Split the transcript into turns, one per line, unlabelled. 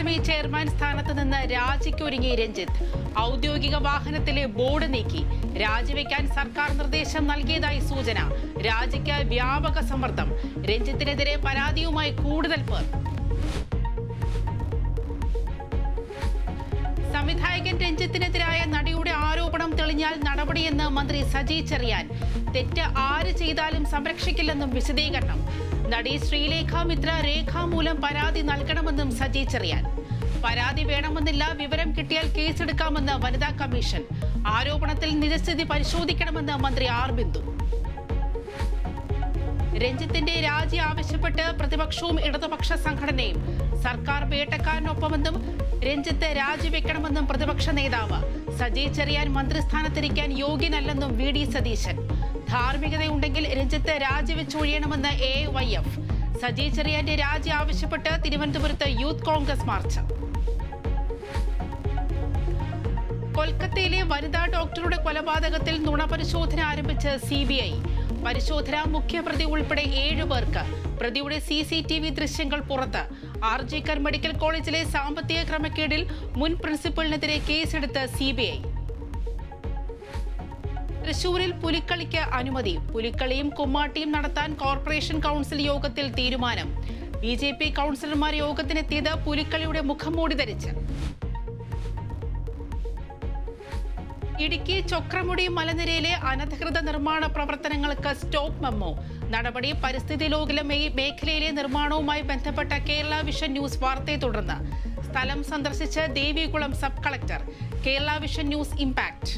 Academy chairman സ്ഥാനത്ത് നിന്ന് രാജിക്കൊരുങ്ങി രഞ്ജിത്ത്. ഔദ്യോഗിക വാഹനത്തിലെ ബോർഡ് നീക്കി. രാജിവെക്കാൻ സർക്കാർ നിർദ്ദേശം നൽകിയതായി സൂചന. രാജിക്ക് വ്യാപക സമ്മർദ്ദം. രഞ്ജിത്തിനെതിരെ പരാതിയുമായി കൂടുതൽ പേർ. സംവിധായകൻ രഞ്ജിത്തിനെതിരായ നടിയുടെ ആരോപണം തെളിഞ്ഞാൽ നടപടിയെന്ന് മന്ത്രി സജി ചെറിയാൻ. തെറ്റ് ആര് ചെയ്താലും സംരക്ഷിക്കില്ലെന്നും വിശദീകരണം. നടി ശ്രീലേഖ മിത്ര രേഖാമൂലം പരാതി നൽകണമെന്നും സജി ചെറിയാൻ. പരാതി വേണമെന്നില്ല, വിവരം കിട്ടിയാൽ കേസെടുക്കാമെന്ന് വനിതാ കമ്മീഷൻ. ആരോപണത്തിൽ നിജസ്ഥിതി പരിശോധിക്കണമെന്ന് മന്ത്രി ആർ ബിന്ദു. രഞ്ജിത്തിന്റെ രാജി ആവശ്യപ്പെട്ട് പ്രതിപക്ഷവും ഇടതുപക്ഷ സംഘടനയും. സർക്കാർ വേട്ടക്കാരനൊപ്പമെന്നും രഞ്ജിത്ത് രാജിവെക്കണമെന്നും പ്രതിപക്ഷ നേതാവ്. സജി ചെറിയാൻ മന്ത്രിസ്ഥാനത്തിരിക്കാൻ യോഗ്യനല്ലെന്നും വി ഡി സതീശൻ. ധാർമ്മികതയുണ്ടെങ്കിൽ രഞ്ജിത്ത് രാജിവെച്ചൊഴിയണമെന്ന് AYF. സജി ചെറിയാന്റെ രാജി ആവശ്യപ്പെട്ട് തിരുവനന്തപുരത്ത് യൂത്ത് കോൺഗ്രസ് മാർച്ച്. കൊൽക്കത്തയിലെ വനിതാ ഡോക്ടറുടെ കൊലപാതകത്തിൽ നുണപരിശോധന ആരംഭിച്ച് CBI. പരിശോധന മുഖ്യപ്രതി ഉൾപ്പെടെ 7 പേർക്ക്. പ്രതിയുടെ CCTV ദൃശ്യങ്ങൾ പുറത്ത്. RGകർ മെഡിക്കൽ കോളേജിലെ സാമ്പത്തിക ക്രമക്കേടിൽ മുൻ പ്രിൻസിപ്പലിനെതിരെ കേസെടുത്ത് CBI. തൃശൂരിൽ പുലിക്കളിക്ക് അനുമതി. പുലിക്കളിയും കുമ്മാട്ടിയും നടത്താൻ കോർപ്പറേഷൻ കൗൺസിൽ യോഗത്തിൽ തീരുമാനം. BJP കൗൺസിലർമാർ യോഗത്തിനെത്തിയത് പുലിക്കളിയുടെ മുഖംമൂടി ധരിച്ച്. ഇടുക്കി ചൊക്രമുടി മലനിരയിലെ അനധികൃത നിർമ്മാണ പ്രവർത്തനങ്ങൾക്ക് സ്റ്റോപ്പ് മെമ്മോ. നടപടി പരിസ്ഥിതി ലോക മേഖലയിലെ നിർമ്മാണവുമായി ബന്ധപ്പെട്ട കേരള വിഷൻ ന്യൂസ് വാർത്തയെ തുടർന്ന്. സ്ഥലം സന്ദർശിച്ച് Devikulam sub collector. Kerala vision news impact.